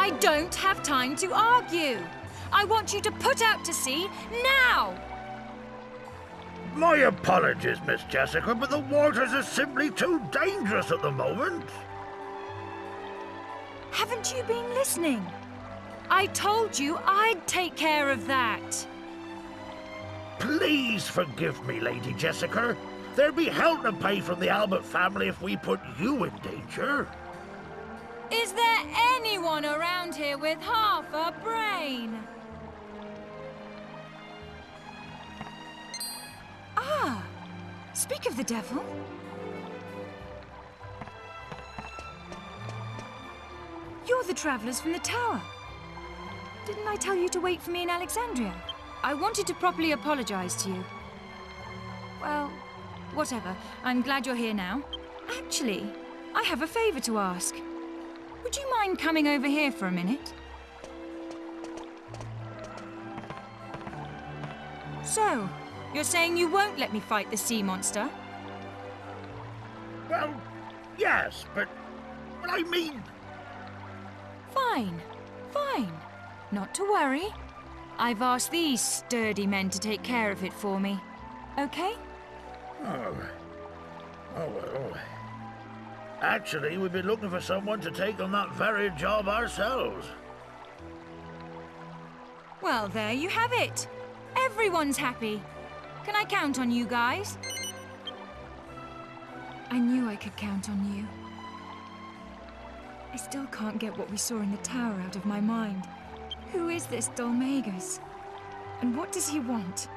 I don't have time to argue. I want you to put out to sea now! My apologies, Miss Jessica, but the waters are simply too dangerous at the moment. Haven't you been listening? I told you I'd take care of that. Please forgive me, Lady Jessica. There'd be hell to pay from the Albert family if we put you in danger. Is there anyone around here with half a brain? Ah, speak of the devil. You're the travellers from the tower. Didn't I tell you to wait for me in Alexandria? I wanted to properly apologize to you. Well, whatever. I'm glad you're here now. Actually, I have a favor to ask. Would you mind coming over here for a minute? So, you're saying you won't let me fight the sea monster? Well, yes, but I mean... Fine, fine. Not to worry. I've asked these sturdy men to take care of it for me. Okay? Oh well. Actually, we've been looking for someone to take on that very job ourselves. Well, there you have it. Everyone's happy. Can I count on you guys? I knew I could count on you. I still can't get what we saw in the tower out of my mind. Who is this Dolmagus? And what does he want?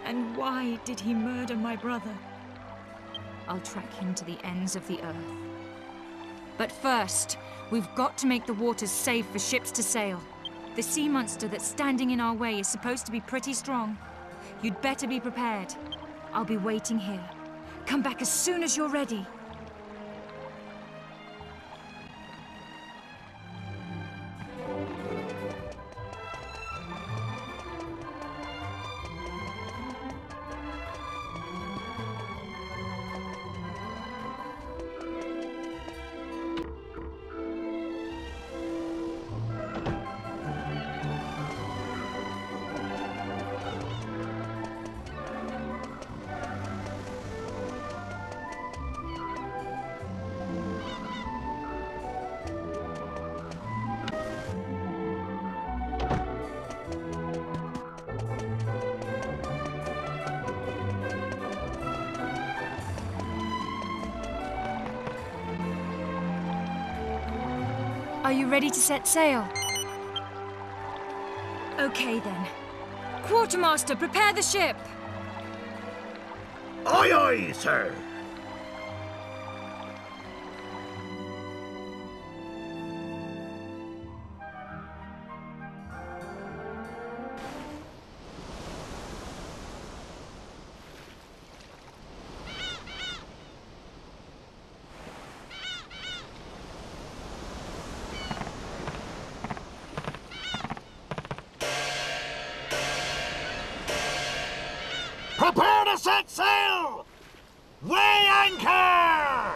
And why did he murder my brother? I'll track him to the ends of the earth. But first, we've got to make the waters safe for ships to sail. The sea monster that's standing in our way is supposed to be pretty strong. You'd better be prepared. I'll be waiting here. Come back as soon as you're ready. Are you ready to set sail? Okay then. Quartermaster, prepare the ship! Aye, aye, sir. Prepare to set sail! Weigh anchor!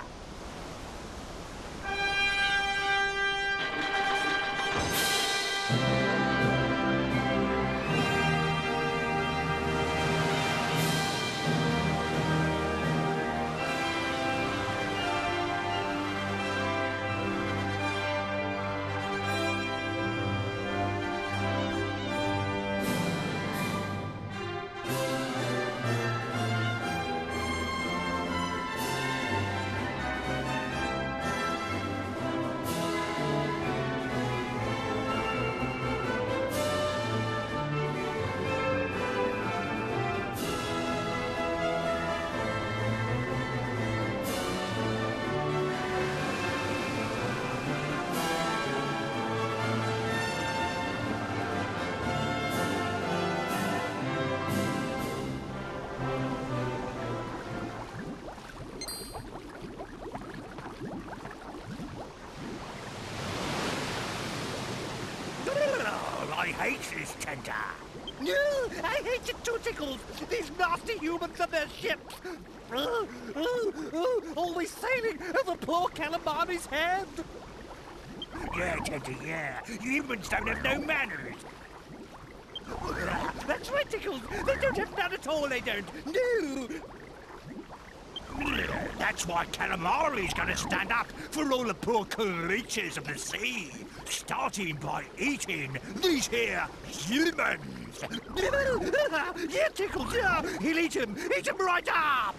I hate this tender. No, I hate your tooticles. These nasty humans and their ships. Always sailing over poor Calamari's head. Yeah, Teddy, yeah. Humans don't have no manners. That's right, Tickles. They don't have none at all, they don't. No. That's why calamari's gonna stand up for all the poor creatures of the sea, starting by eating these here humans. Yeah, Tickles, yeah. He'll eat 'em right up.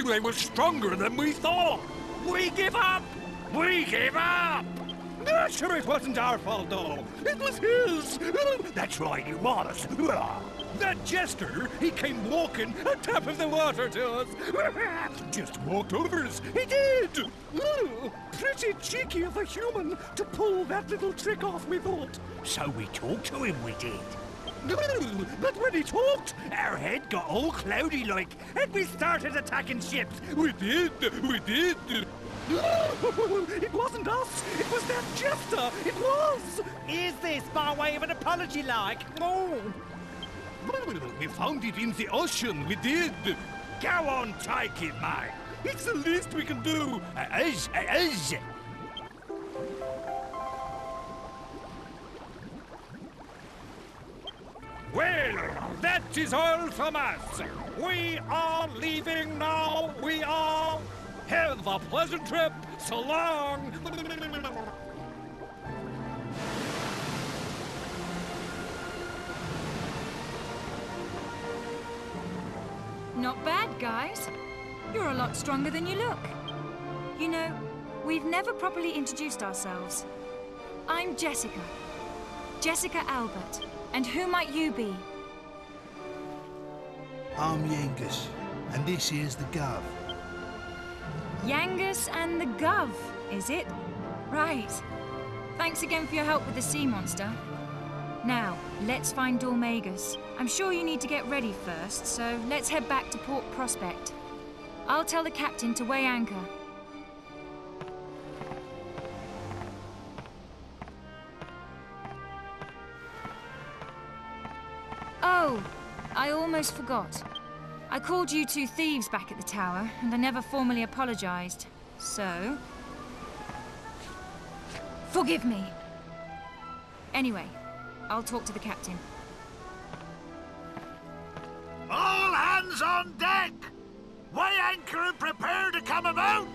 They were stronger than we thought. We give up. We give up. Sure, it wasn't our fault, though. It was his. That's right, it was. That jester, he came walking on top of the water to us. Just walked over us. He did. Pretty cheeky of a human to pull that little trick off, we thought. So we talked to him, we did. But when he talked, our head got all cloudy-like, and we started attacking ships. We did. It wasn't us. It was that jester. It was. Is this by way of an apology, like? Oh. We found it in the ocean. We did. Go on, take it, mate. It's the least we can do. It is. Well, that is all from us. We are leaving now. We are. Have a pleasant trip. So long. Not bad, guys. You're a lot stronger than you look. You know, we've never properly introduced ourselves. I'm Jessica. Jessica Albert. And who might you be? I'm Yangus, and this is the Gov. Yangus and the Gov, is it? Right. Thanks again for your help with the sea monster. Now, let's find Dormagus. I'm sure you need to get ready first, so let's head back to Port Prospect. I'll tell the captain to weigh anchor. Oh, I almost forgot. I called you two thieves back at the tower, and I never formally apologized. So... forgive me. Anyway, I'll talk to the captain. All hands on deck! Weigh anchor and prepare to come about!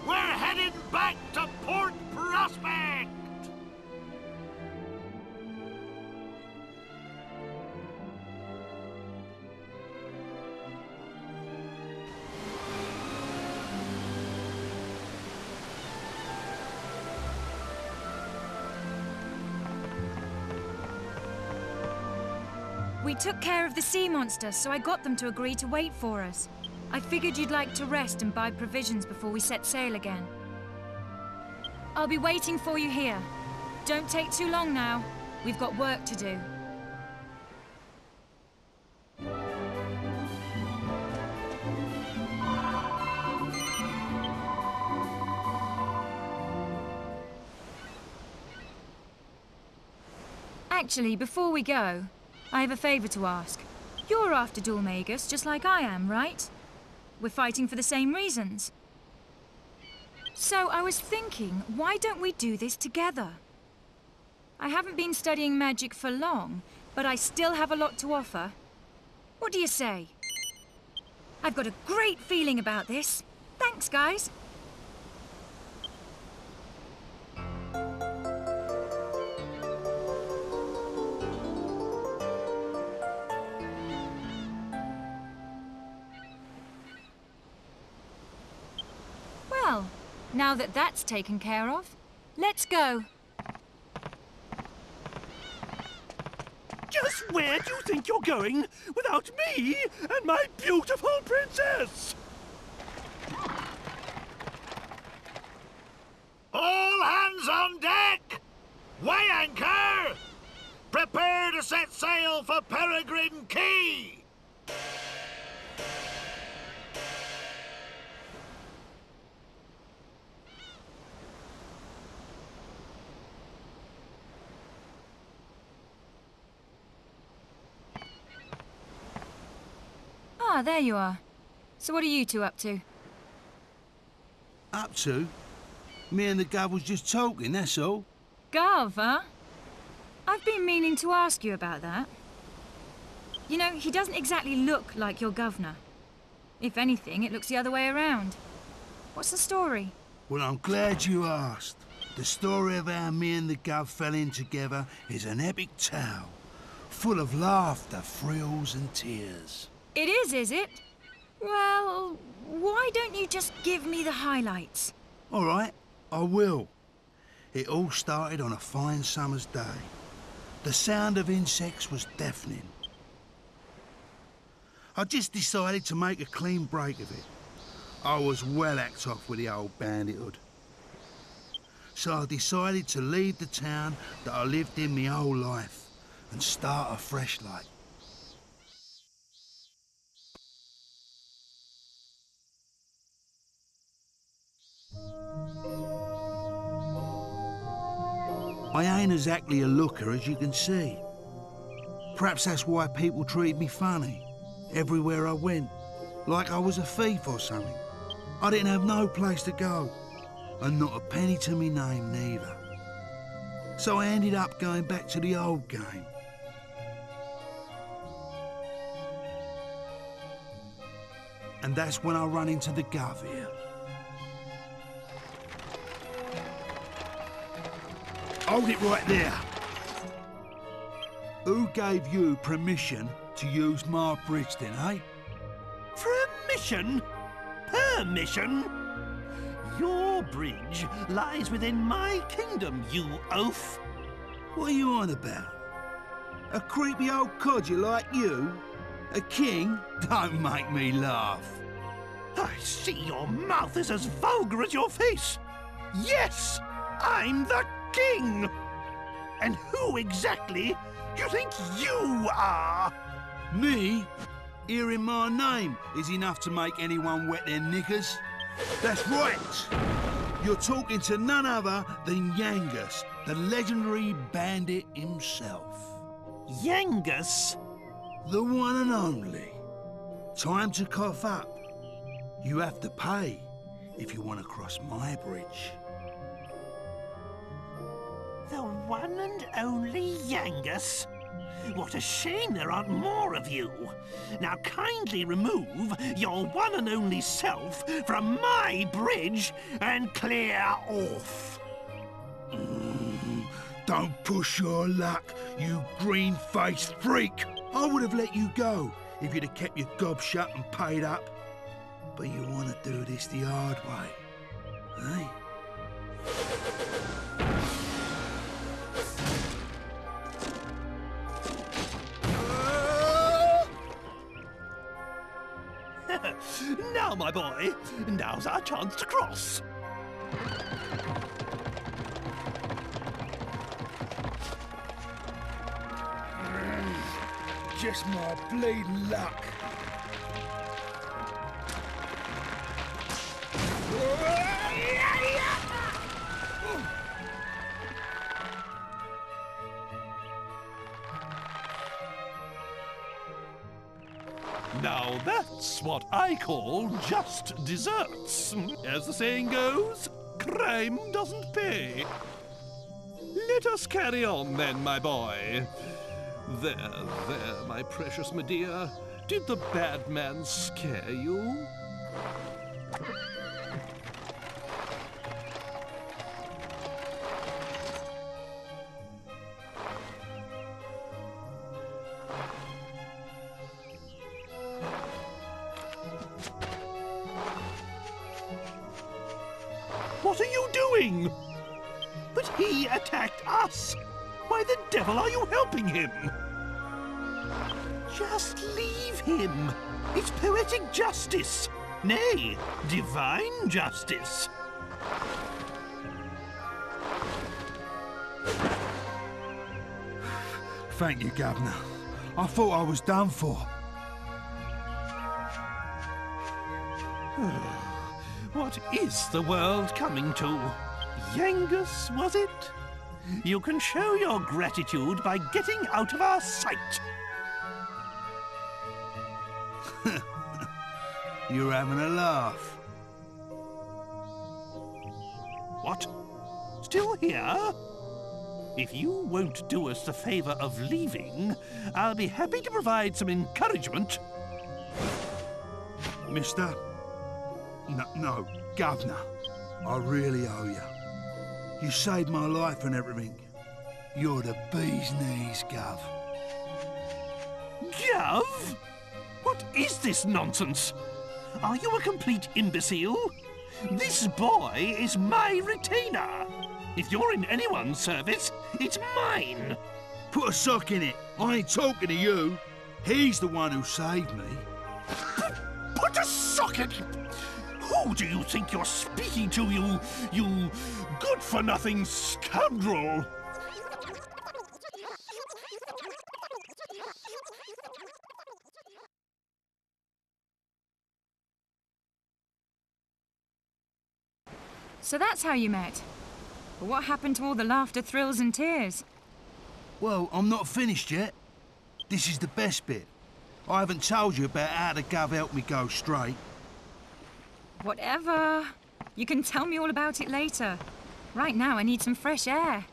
We're heading back to Port Prospect! We took care of the sea monster, so I got them to agree to wait for us. I figured you'd like to rest and buy provisions before we set sail again. I'll be waiting for you here. Don't take too long now. We've got work to do. Actually, before we go, I have a favor to ask. You're after Dormagus, just like I am, right? We're fighting for the same reasons. So I was thinking, why don't we do this together? I haven't been studying magic for long, but I still have a lot to offer. What do you say? I've got a great feeling about this. Thanks, guys. Well, now that that's taken care of, let's go. Just where do you think you're going without me and my beautiful princess? All hands on deck! Weigh anchor! Prepare to set sail for Peregrine Key! Ah, there you are. So what are you two up to? Up to? Me and the Gov was just talking, that's all. Gov, huh? I've been meaning to ask you about that. You know, he doesn't exactly look like your governor. If anything, it looks the other way around. What's the story? Well, I'm glad you asked. The story of how me and the Gov fell in together is an epic tale, full of laughter, thrills and tears. It is it? Well, why don't you just give me the highlights? All right, I will. It all started on a fine summer's day. The sound of insects was deafening. I just decided to make a clean break of it. I was well hacked off with the old bandithood. So I decided to leave the town that I lived in my whole life and start afresh like. I ain't exactly a looker, as you can see. Perhaps that's why people treated me funny, everywhere I went, like I was a thief or something. I didn't have no place to go, and not a penny to me name neither. So I ended up going back to the old game. And that's when I run into the Gov here. Hold it right there. Who gave you permission to use my bridge then, eh? Permission? Permission? Your bridge lies within my kingdom, you oaf. What are you on about? A creepy old codger like you? A king? Don't make me laugh. I see your mouth is as vulgar as your face. Yes, I'm the king. And who exactly do you think you are? Me? Hearing my name is enough to make anyone wet their knickers. That's right. You're talking to none other than Yangus, the legendary bandit himself. Yangus? The one and only. Time to cough up. You have to pay if you want to cross my bridge. The one and only Yangus? What a shame there aren't more of you. Now kindly remove your one and only self from my bridge and clear off. Don't push your luck, you green-faced freak. I would have let you go if you'd have kept your gob shut and paid up. But you want to do this the hard way, eh? Now, my boy, now's our chance to cross. Just my bleeding luck. Now that's what I call just desserts. As the saying goes, crime doesn't pay. Let us carry on then, my boy. There, my precious Medea. Did the bad man scare you? What are you doing? But he attacked us. Why the devil are you helping him? Just leave him. It's poetic justice. Nay, divine justice. Thank you, Governor. I thought I was done for. What is the world coming to? Yangus, was it? You can show your gratitude by getting out of our sight. You're having a laugh. What? Still here? If you won't do us the favor of leaving, I'll be happy to provide some encouragement. Mister? No, Governor. I really owe you. You saved my life and everything. You're the bee's knees, Gov. Gov? What is this nonsense? Are you a complete imbecile? This boy is my retainer. If you're in anyone's service, it's mine. Put a sock in it. I ain't talking to you. He's the one who saved me. Put a sock in it! Who do you think you're speaking to, you good-for-nothing scoundrel? So that's how you met. But what happened to all the laughter, thrills and tears? Well, I'm not finished yet. This is the best bit. I haven't told you about how the Gov helped me go straight. Whatever. You can tell me all about it later. Right now, I need some fresh air.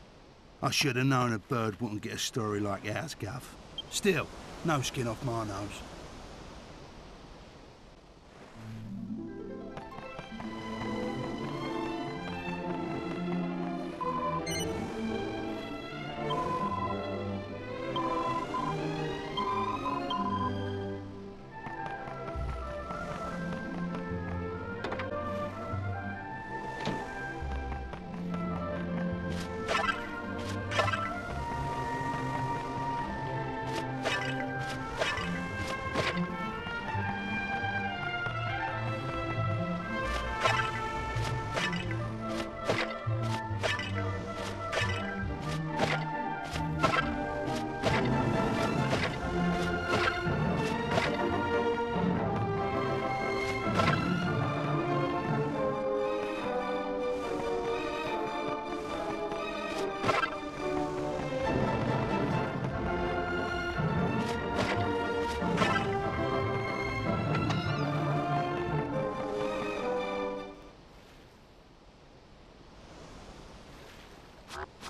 I should have known a bird wouldn't get a story like ours, Gov. Still, no skin off my nose.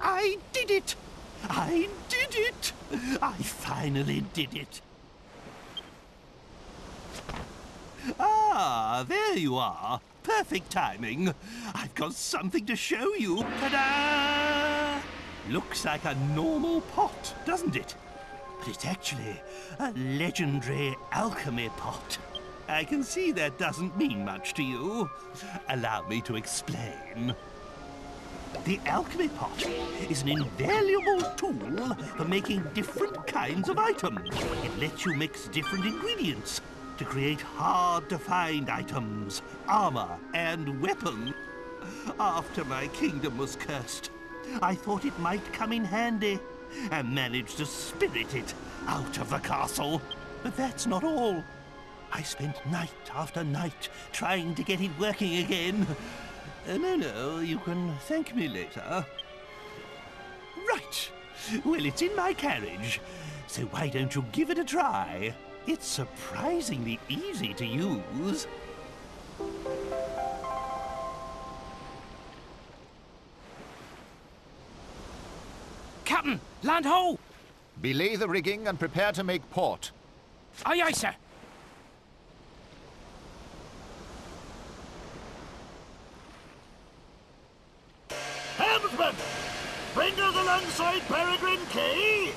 I did it! I did it! I finally did it! Ah, there you are. Perfect timing. I've got something to show you. Ta-da! Looks like a normal pot, doesn't it? But it's actually a legendary alchemy pot. I can see that doesn't mean much to you. Allow me to explain. The alchemy pot is an invaluable tool for making different kinds of items. It lets you mix different ingredients to create hard-to-find items, armor, and weapons. After my kingdom was cursed, I thought it might come in handy and managed to spirit it out of the castle. But that's not all. I spent night after night trying to get it working again. No, you can thank me later. Right. Well, it's in my carriage, so why don't you give it a try? It's surprisingly easy to use. Captain, land ho! Belay the rigging and prepare to make port. Aye, aye, sir. Helmsman! Bring us alongside Peregrine Quay!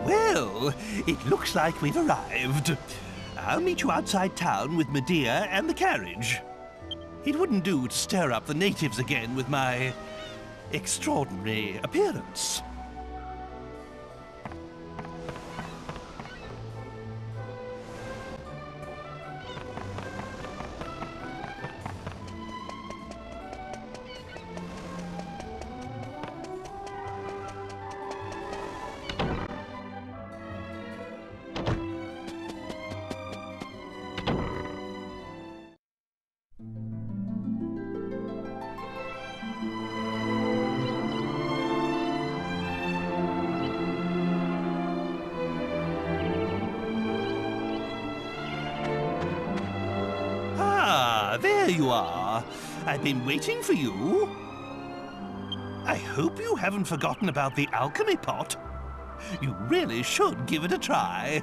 Well, it looks like we've arrived. I'll meet you outside town with Medea and the carriage. It wouldn't do to stir up the natives again with my extraordinary appearance. there you are. I've been waiting for you. I hope you haven't forgotten about the alchemy pot. You really should give it a try.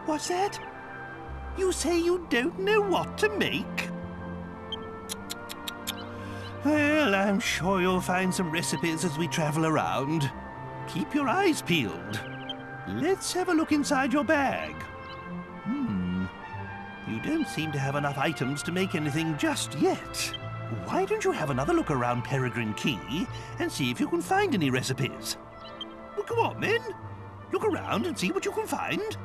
What's that? You say you don't know what to make? Well, I'm sure you'll find some recipes as we travel around. Keep your eyes peeled. Let's have a look inside your bag. You don't seem to have enough items to make anything just yet. Why don't you have another look around Peregrine Key and see if you can find any recipes? Well, come on, then. Look around and see what you can find.